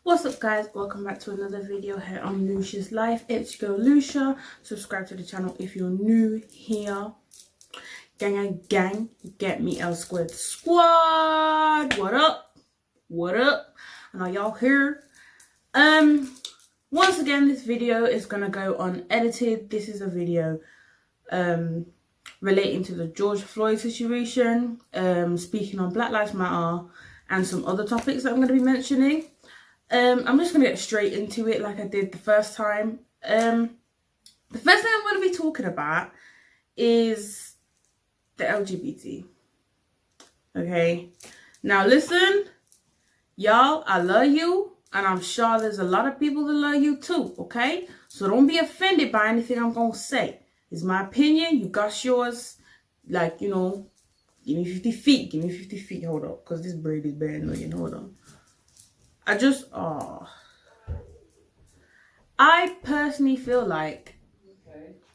What's up guys, welcome back to another video here on Lucia's Life. It's your girl Lucia. Subscribe to the channel if you're new here. Gang, get me L squared squad. What up? And are y'all here? Once again, this video is gonna go unedited. This is a video relating to the George Floyd situation, speaking on Black Lives Matter and some other topics that I'm going to be mentioning. I'm just going to get straight into it like I did the first time. The first thing I'm going to be talking about is the LGBT. Okay, now listen, y'all, I love you, and I'm sure there's a lot of people that love you too, okay? So don't be offended by anything I'm going to say. It's my opinion, you got yours. Like, you know, give me 50 feet, hold up, because this braid is very annoying, hold on. I personally feel like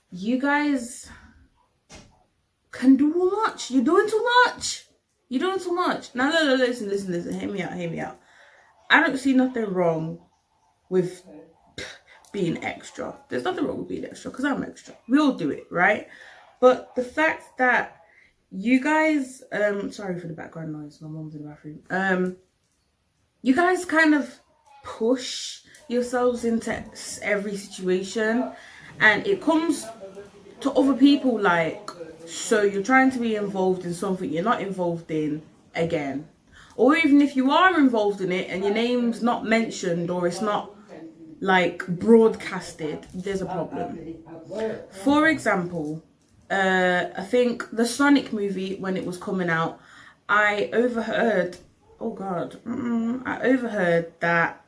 you guys can do too much. You're doing too much. Now, listen, hear me out. I don't see nothing wrong with being extra. There's nothing wrong with being extra, because I'm extra. We all do it, right? But the fact that you guys, sorry for the background noise, my mom's in the bathroom. You guys kind of push yourselves into every situation, and it comes to other people like, so you're trying to be involved in something you're not involved in again. Or even if you are involved in it and your name's not mentioned or it's not like broadcasted, there's a problem. For example, I think the Sonic movie, when it was coming out, I overheard that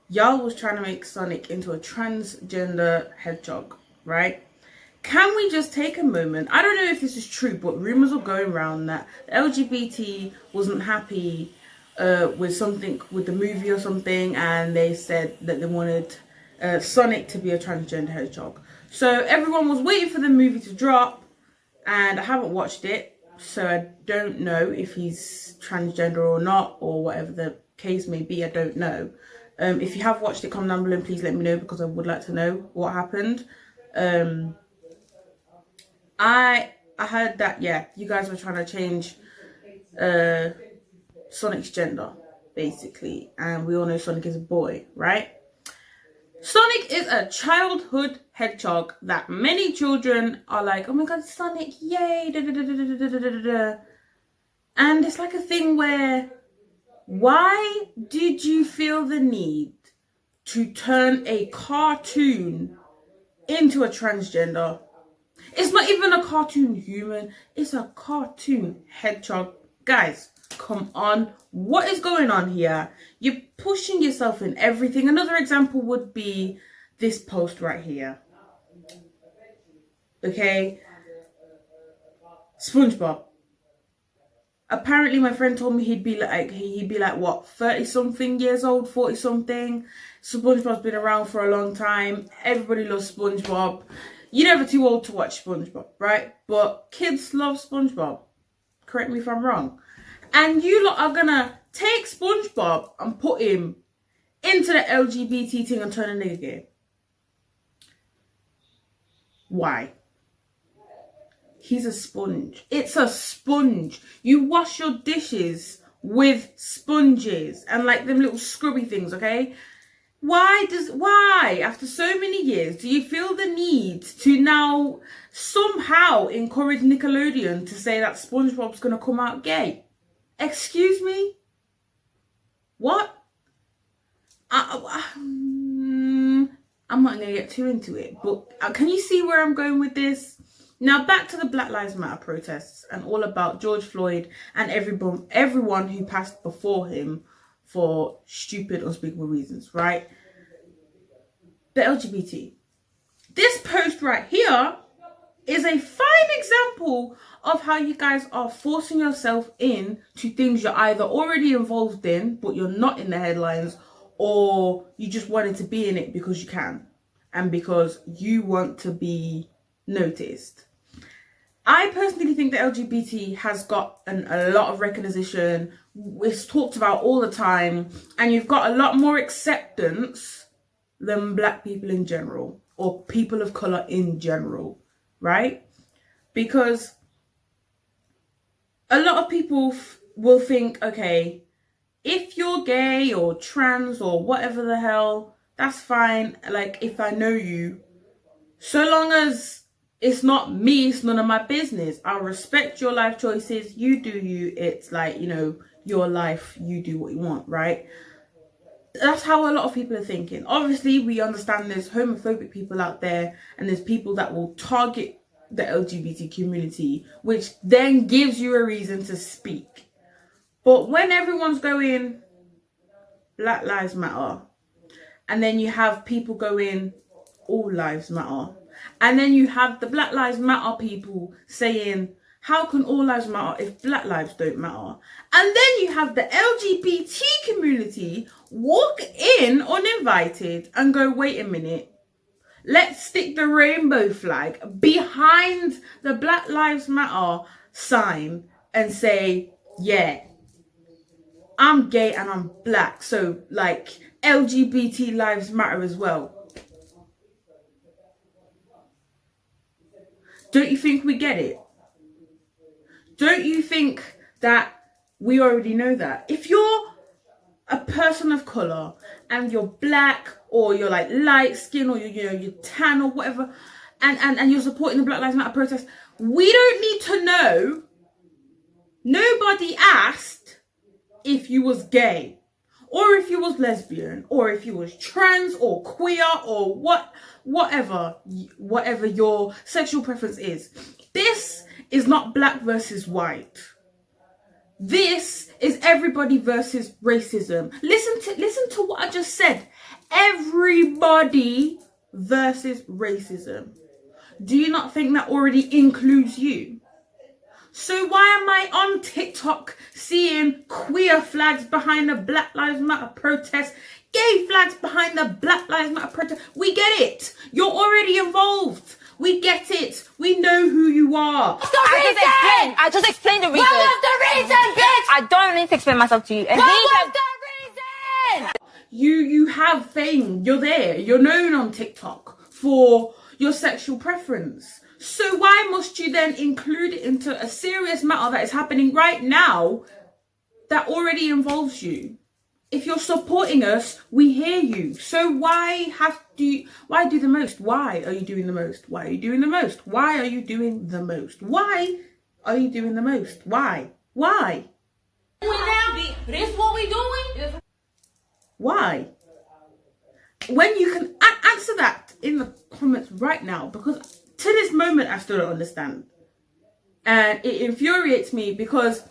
y'all was trying to make Sonic into a transgender hedgehog, right? Can we just take a moment? I don't know if this is true, but rumors are going around that the LGBT wasn't happy with something with the movie or something, and they said that they wanted Sonic to be a transgender hedgehog. So everyone was waiting for the movie to drop, and I haven't watched it, so I don't know if he's transgender or not, or whatever the case may be. I don't know. If you have watched it, comment down below and please let me know, because I would like to know what happened. I heard that, yeah, you guys were trying to change Sonic's gender, basically, and we all know Sonic is a boy, right? Sonic is a childhood hedgehog that many children are like, oh my god, Sonic, yay, da da da da da da da da. And it's like a thing where, why did you feel the need to turn a cartoon into a transgender? It's not even a cartoon human, it's a cartoon hedgehog. Guys, come on, what is going on here? You're pushing yourself in everything. Another example would be this post right here. Okay, SpongeBob. Apparently my friend told me he'd be like what, 30 something years old, 40 something. SpongeBob's been around for a long time. Everybody loves SpongeBob. You're never too old to watch SpongeBob, right? But kids love SpongeBob. Correct me if I'm wrong. And you lot are gonna take SpongeBob and put him into the LGBT thing and turn a nigga gay. Why? He's a sponge. It's a sponge. You wash your dishes with sponges and like them little scrubby things, okay? Why, after so many years, do you feel the need to now somehow encourage Nickelodeon to say that SpongeBob's gonna come out gay? Excuse me? What? I'm not gonna get too into it, but can you see where I'm going with this? Now back to the Black Lives Matter protests and all about George Floyd and everyone who passed before him for stupid, unspeakable reasons, right? The LGBT. This post right here is a fine example of how you guys are forcing yourself in to things you're either already involved in, but you're not in the headlines, or you just wanted to be in it because you can and because you want to be noticed. I personally think that LGBT has got a lot of recognition. It's talked about all the time, and you've got a lot more acceptance than black people in general, or people of color in general, right? Because a lot of people will think, okay, if you're gay or trans or whatever the hell, that's fine. Like, if I know you, so long as it's not me, it's none of my business. I'll respect your life choices. You do you. It's like, you know, your life, you do what you want, right? That's how a lot of people are thinking. Obviously, we understand there's homophobic people out there, and there's people that will target the LGBT community, which then gives you a reason to speak. But when everyone's going Black Lives Matter, and then you have people going all lives matter, and then you have the Black Lives Matter people saying, how can all lives matter if black lives don't matter? And then you have the LGBT community walk in uninvited and go, wait a minute, let's stick the rainbow flag behind the Black Lives Matter sign and say, yeah, I'm gay and I'm black, so like LGBT lives matter as well. Don't you think we get it? Don't you think that we already know that? If you're a person of color and you're black, or you're like light skin, or you're tan or whatever, and you're supporting the Black Lives Matter protest, we don't need to know. Nobody asked if you was gay, or if you was lesbian, or if you was trans or queer, or whatever your sexual preference is. This is not black versus white. This is everybody versus racism. Listen to what I just said. Everybody versus racism. Do you not think that already includes you? So why am I on TikTok seeing queer flags behind the Black Lives Matter protest, gay flags behind the Black Lives Matter protest? We get it. You're already involved. We get it. We know who you are. I just explained the reason. What was the reason, bitch? I don't need to explain myself to you. And What was the reason? You have fame. You're there. You're known on TikTok for your sexual preference. So why must you then include it into a serious matter that is happening right now that already involves you? If you're supporting us, we hear you. So why do the most? Why are you doing the most? Why are you doing the most? Why are you doing the most? Why are you doing the most? Why? Why? This what we doing? Why? When you can answer that in the comments right now, because to this moment I still don't understand. And it infuriates me because,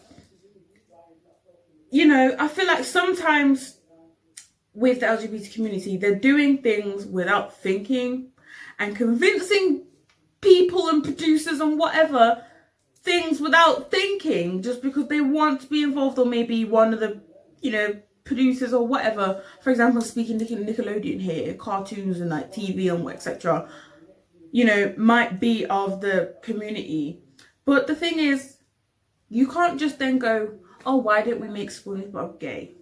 you know, I feel like sometimes with the LGBT community, they're doing things without thinking and convincing people and producers and whatever things without thinking, just because they want to be involved, or maybe one of the, you know, producers or whatever. For example, speaking Nickelodeon here, cartoons and like TV and etc., you know, might be of the community. But the thing is, you can't just then go, oh, why don't we make SpongeBob gay?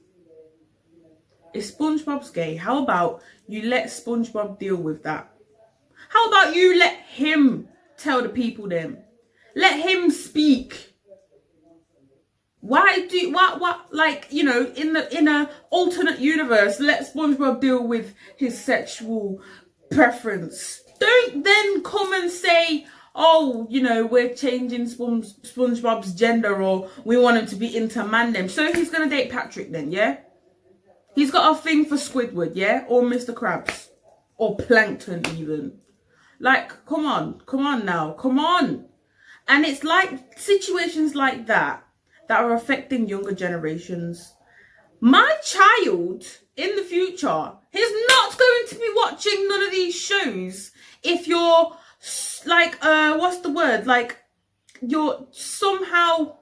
If SpongeBob's gay, how about you let SpongeBob deal with that? How about you let him tell the people them? Let him speak. Why like, you know, in a alternate universe, let SpongeBob deal with his sexual preference. Don't then come and say, oh, you know, we're changing SpongeBob's gender, or we want him to be into man-dem. So he's going to date Patrick then, yeah? He's got a thing for Squidward, yeah? Or Mr. Krabs. Or Plankton even. Like, come on now, come on. And it's like situations like that are affecting younger generations. My child in the future is not going to be watching none of these shows if you're like, what's the word? Like, you're somehow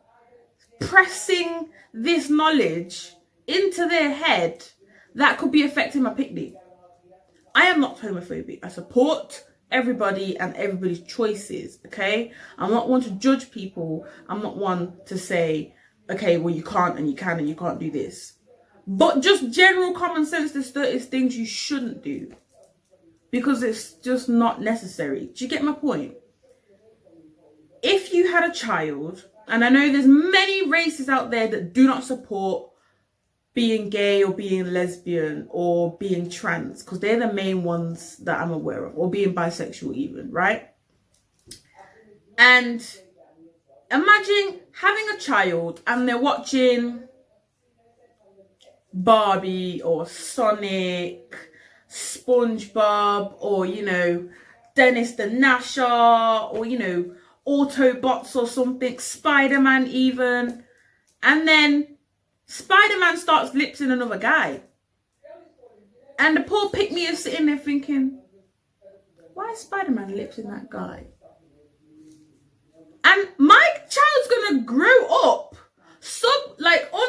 pressing this knowledge into their head that could be affecting my picnic. I am not homophobic. I support everybody and everybody's choices, okay? I'm not one to judge people. I'm not one to say, okay, well, you can't and you can and you can't do this. But just general common sense, there's things you shouldn't do because it's just not necessary. Do you get my point? If you had a child, and I know there's many races out there that do not support being gay or being lesbian or being trans, because they're the main ones that I'm aware of, or being bisexual even, right? And imagine having a child and they're watching Barbie or Sonic, SpongeBob, or, you know, Dennis the Gnasher, or, you know, Autobots or something, Spider-Man even, and then Spider-Man starts lipsing another guy, and the poor pick-me is sitting there thinking, why is Spider-Man lipsing that guy? And my child's gonna grow up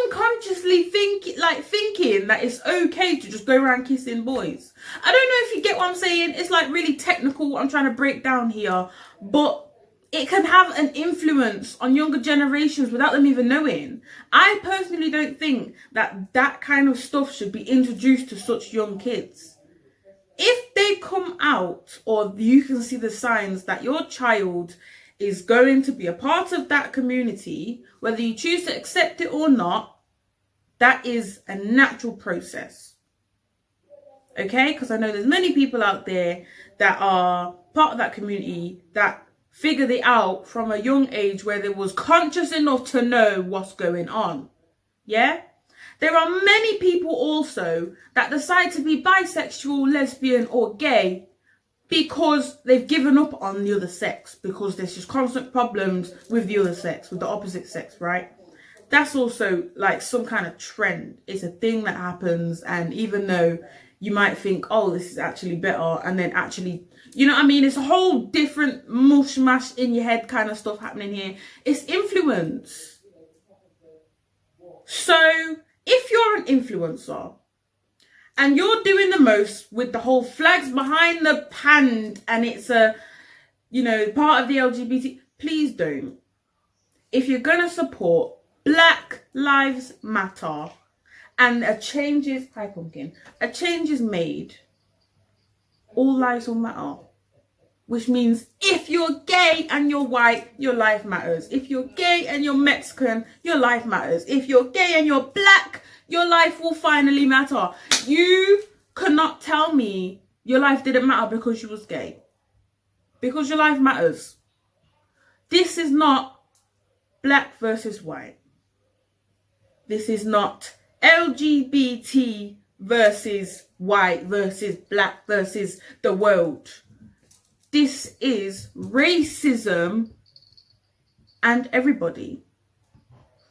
unconsciously thinking that it's okay to just go around kissing boys. I don't know if you get what I'm saying. It's like really technical what I'm trying to break down here, but it can have an influence on younger generations without them even knowing. I personally don't think that kind of stuff should be introduced to such young kids. If they come out, or you can see the signs that your child is going to be a part of that community, whether you choose to accept it or not, that is a natural process. Okay? Because I know there's many people out there that are part of that community that figured it out from a young age where they was conscious enough to know what's going on. Yeah? There are many people also that decide to be bisexual, lesbian or gay because they've given up on the other sex, because there's just constant problems with the other sex, with the opposite sex, right? That's also like some kind of trend. It's a thing that happens, and even though you might think, oh, this is actually better, and then actually, you know what I mean? It's a whole different mush mash in your head kind of stuff happening here. It's influence. So if you're an influencer and you're doing the most with the whole flags behind the hand and it's a, you know, part of the LGBT, please don't. If you're going to support Black Lives Matter and a change is, hi pumpkin, a change is made, all lives will matter. Which means if you're gay and you're white, your life matters. If you're gay and you're Mexican, your life matters. If you're gay and you're black, your life will finally matter. You cannot tell me your life didn't matter because you was gay. Because your life matters. This is not black versus white. This is not LGBT versus white versus black versus the world. This is racism and everybody.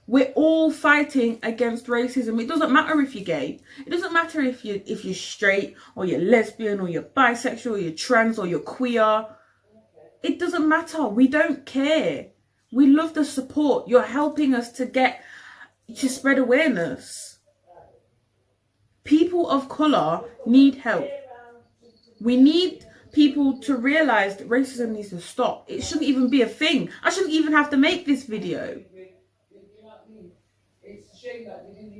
We're all fighting against racism. It doesn't matter if you're gay. It doesn't matter if you're straight or you're lesbian or you're bisexual or you're trans or you're queer. It doesn't matter. We don't care. We love the support. You're helping us to spread awareness. People of colour need help. We need people to realise that racism needs to stop. It shouldn't even be a thing. I shouldn't even have to make this video.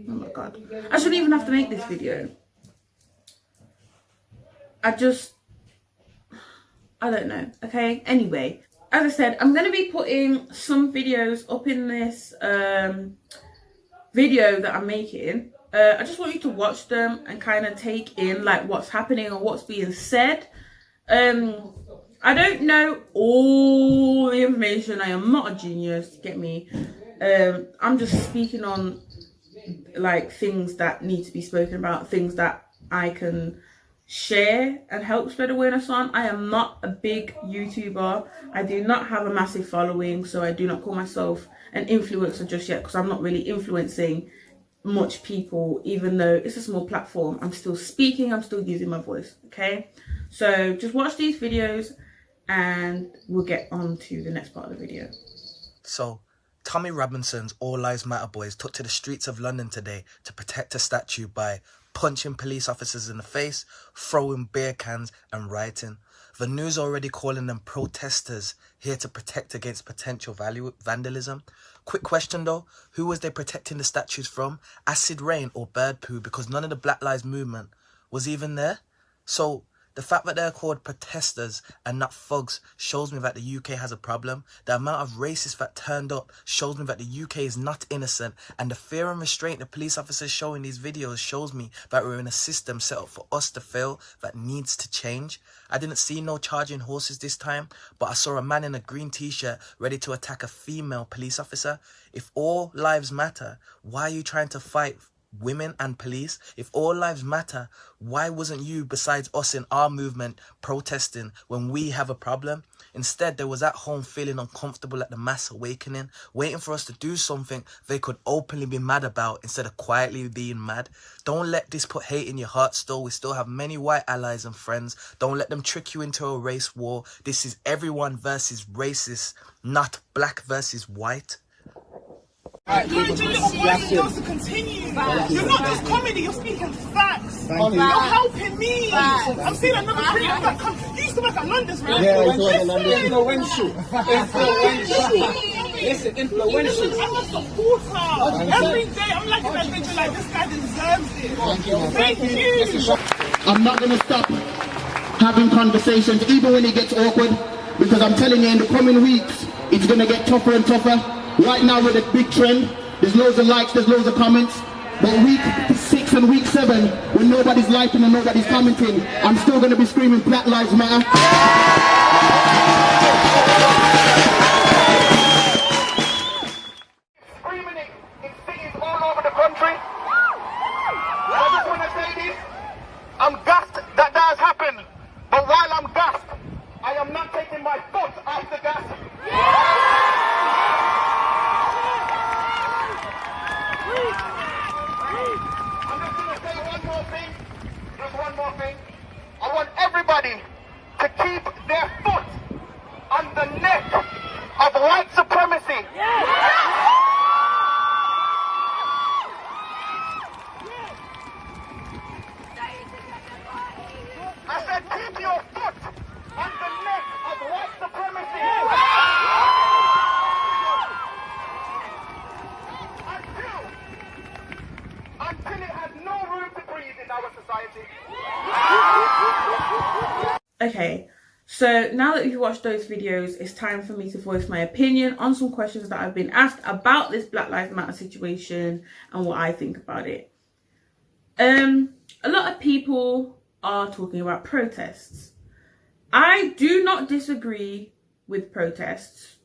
Oh my god. I shouldn't even have to make this video. I don't know. Okay, anyway, as I said, I'm going to be putting some videos up in this video that I'm making. I just want you to watch them and kind of take in like what's happening or what's being said. I don't know all the information. I am not a genius, get me. I'm just speaking on like things that need to be spoken about, things that I can share and help spread awareness on. I am not a big YouTuber. I do not have a massive following, so I do not call myself an influencer just yet, because I'm not really influencing much people. Even though it's a small platform, I'm still speaking, I'm still using my voice. Okay, so just watch these videos and we'll get on to the next part of the video. So Tommy Robinson's All Lives Matter boys took to the streets of London today to protect a statue by punching police officers in the face, throwing beer cans and rioting. The news already calling them protesters here to protect against potential vandalism. Quick question though, who was they protecting the statues from? Acid rain or bird poo? Because none of the Black Lives Movement was even there. So the fact that they're called protesters and not thugs shows me that the UK has a problem. The amount of racists that turned up shows me that the UK is not innocent. And the fear and restraint the police officers show in these videos shows me that we're in a system set up for us to fail that needs to change. I didn't see no charging horses this time, but I saw a man in a green t-shirt ready to attack a female police officer. If all lives matter, why are you trying to fight women and police? If all lives matter, why wasn't you, besides us in our movement, protesting when we have a problem? Instead, they was at home feeling uncomfortable at the mass awakening, waiting for us to do something they could openly be mad about instead of quietly being mad. Don't let this put hate in your heart still. We still have many white allies and friends. Don't let them trick you into a race war. This is everyone versus racist, not black versus white. Encouraging little boys and girls to continue. You're not just comedy, you're speaking facts. You're helping me. I'm seeing another creator that comes. You used to work at London's, right? Yeah, influential. Listen, influential. I'm a supporter. Every day I'm like an individual, like this guy deserves it. Thank you. I'm not going to stop having conversations, even when it gets awkward, because I'm telling you, in the coming weeks, it's going to get tougher and tougher. Right now, with a big trend, there's loads of likes, there's loads of comments. But week 6 and week 7, when nobody's liking and nobody's commenting, I'm still going to be screaming Black Lives Matter. Screaming it in cities all over the country. I just want to say this. I'm gassed that has happened. But while I'm gassed, I am not taking my foot off the gas. I'm just going to say one more thing. I want everybody to keep their foot on the neck of white supremacy. I said keep your foot on the neck of white supremacy. Until it has no room to breathe in our society. Okay, so now that you've watched those videos, it's time for me to voice my opinion on some questions that I've been asked about this Black Lives Matter situation and what I think about it. A lot of people are talking about protests. I do not disagree with protests,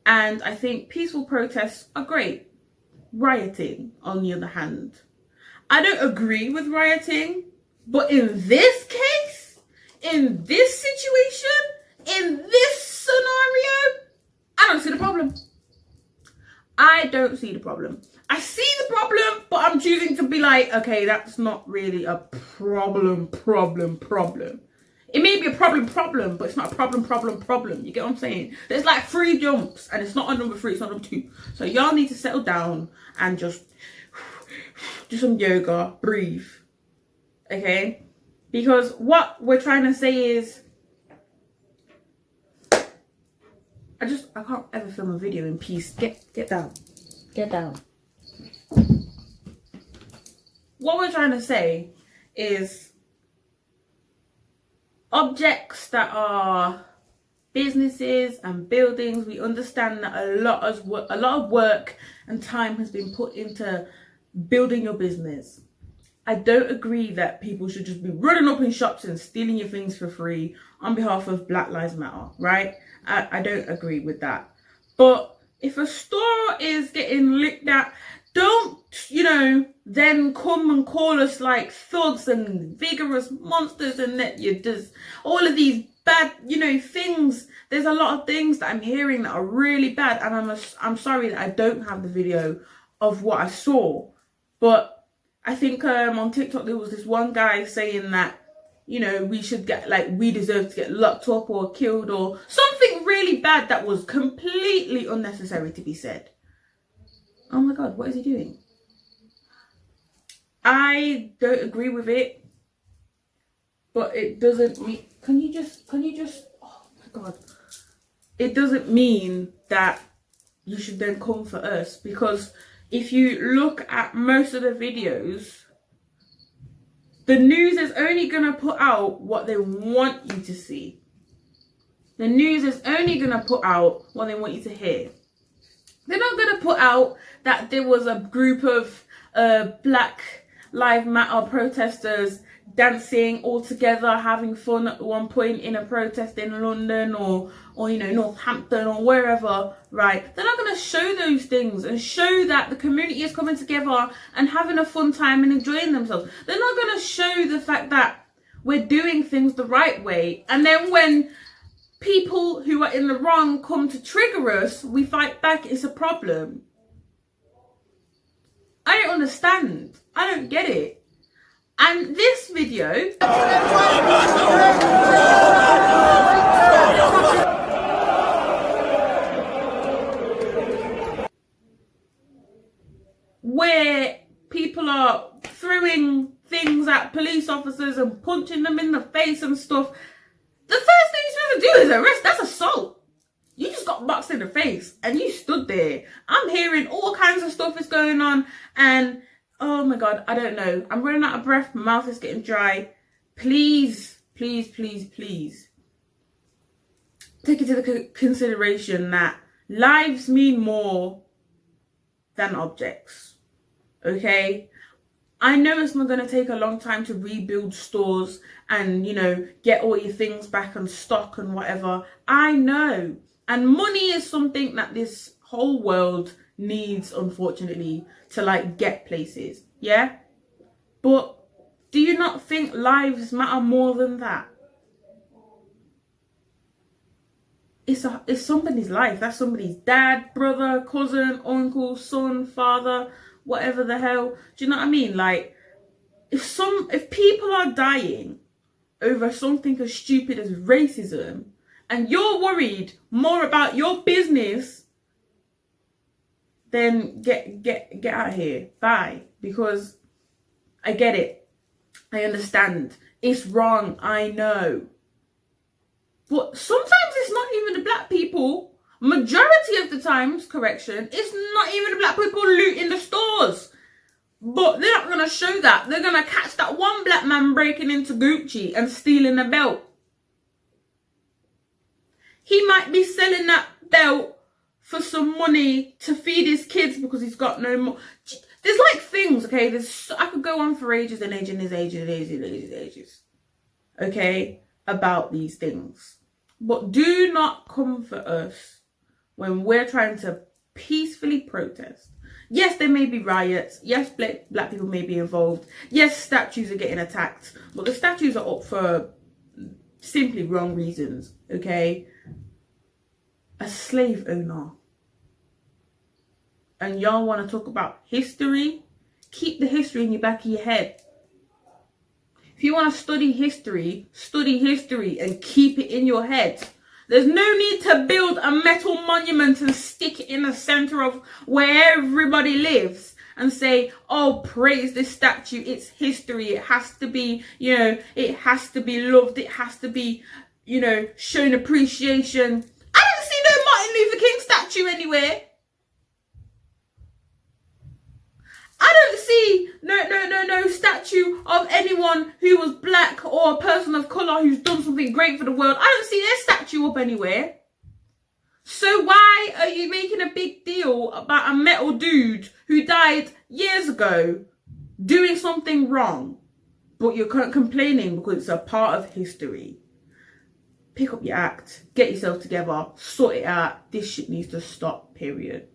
and I think peaceful protests are great. Rioting, on the other hand, I don't agree with rioting, but in this case, in this situation, in this scenario, I don't see the problem. I don't see the problem. I see the problem, but I'm choosing to be like, okay, that's not really a problem. It may be a problem, but it's not a problem. You get what I'm saying? There's like 3 jumps, and it's not on number 3, it's on number 2. So y'all need to settle down and just do some yoga, breathe, okay? Because what we're trying to say is, I can't ever film a video in peace. Get down. What we're trying to say is, objects that are businesses and buildings, we understand that a lot of work and time has been put into building your business. I don't agree that people should just be running up in shops and stealing your things for free on behalf of Black Lives Matter, right? I don't agree with that. But if a store is getting licked at, don't, then come and call us like thugs and vigorous monsters and that you just, all of these bad, things. There's a lot of things that I'm hearing that are really bad, and I'm sorry that I don't have the video of what I saw. But I think on TikTok there was this one guy saying that, we should get, we deserve to get locked up or killed or something really bad that was completely unnecessary to be said. Oh my God, what is he doing? I don't agree with it, but it doesn't mean, can you just, oh my God. It doesn't mean that you should then come for us, because if you look at most of the videos, the news is only going to put out what they want you to see. The news is only going to put out what they want you to hear. They're not going to put out that there was a group of Black Lives Matter protesters dancing all together, having fun at one point in a protest in London or you know, Northampton or wherever, right? They're not going to show those things and show that the community is coming together and having a fun time and enjoying themselves. They're not going to show the fact that we're doing things the right way, and then when people who are in the wrong come to trigger us, we fight back. It's a problem. I don't understand. I don't get it. And this video, where people are throwing things at police officers and punching them in the face and stuff, the first thing you're supposed to do is arrest. That's assault. You just got boxed in the face and you stood there. I'm hearing all kinds of stuff is going on, and oh my God, I don't know. I'm running out of breath. My mouth is getting dry. Please, please, please, please take into the consideration that lives mean more than objects. Okay? I know it's not going to take a long time to rebuild stores and, you know, get all your things back and stock and whatever. I know. And money is something that this whole world needs, unfortunately, to like get places. Yeah? But do you not think lives matter more than that? It's somebody's life. That's somebody's dad, brother, cousin, uncle, son, father, whatever the hell. Do you know what I mean? Like, if people are dying over something as stupid as racism, and you're worried more about your business, then get out of here. Bye. Because I get it. I understand. It's wrong. I know. But sometimes it's not even the black people. Majority of the times, correction, it's not even the black people looting the stores. But they're not going to show that. They're going to catch that one black man breaking into Gucci and stealing a belt. He might be selling that belt for some money to feed his kids because he's got no more. There's like things, okay? I could go on for ages and ages. Okay? About these things. But do not come for us when we're trying to peacefully protest. Yes, there may be riots. Yes, black people may be involved. Yes, statues are getting attacked. But the statues are up for simply wrong reasons, okay? A slave owner. And y'all want to talk about history? Keep the history in the back of your head. If you want to study history and keep it in your head. There's no need to build a metal monument and stick it in the center of where everybody lives and say, oh, praise this statue. It's history. It has to be, you know, it has to be loved. It has to be, you know, shown appreciation. I don't see no Martin Luther King statue anywhere. I don't see no statue of anyone who was black or a person of colour who's done something great for the world. I don't see their statue up anywhere. So why are you making a big deal about a metal dude who died years ago doing something wrong, but you're complaining because it's a part of history? Pick up your act, get yourself together, sort it out. This shit needs to stop, period.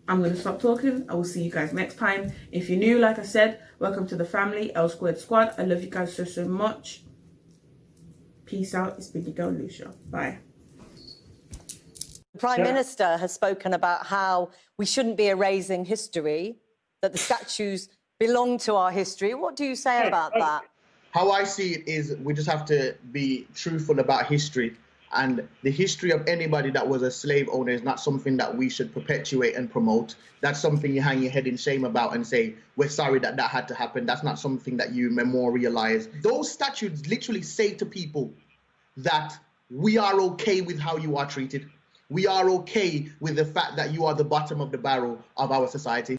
I'm going to stop talking. I will see you guys next time. If you're new, like I said, welcome to the family, L Squared Squad. I love you guys so much. Peace out. It's been your girl, Lucia. Bye. The Prime Minister has spoken about how we shouldn't be erasing history, that the statues belong to our history. What do you say about that? How I see it is we just have to be truthful about history. And the history of anybody that was a slave owner is not something that we should perpetuate and promote. That's something you hang your head in shame about and say, we're sorry that that had to happen. That's not something that you memorialize. Those statutes literally say to people that we are okay with how you are treated. We are okay with the fact that you are the bottom of the barrel of our society.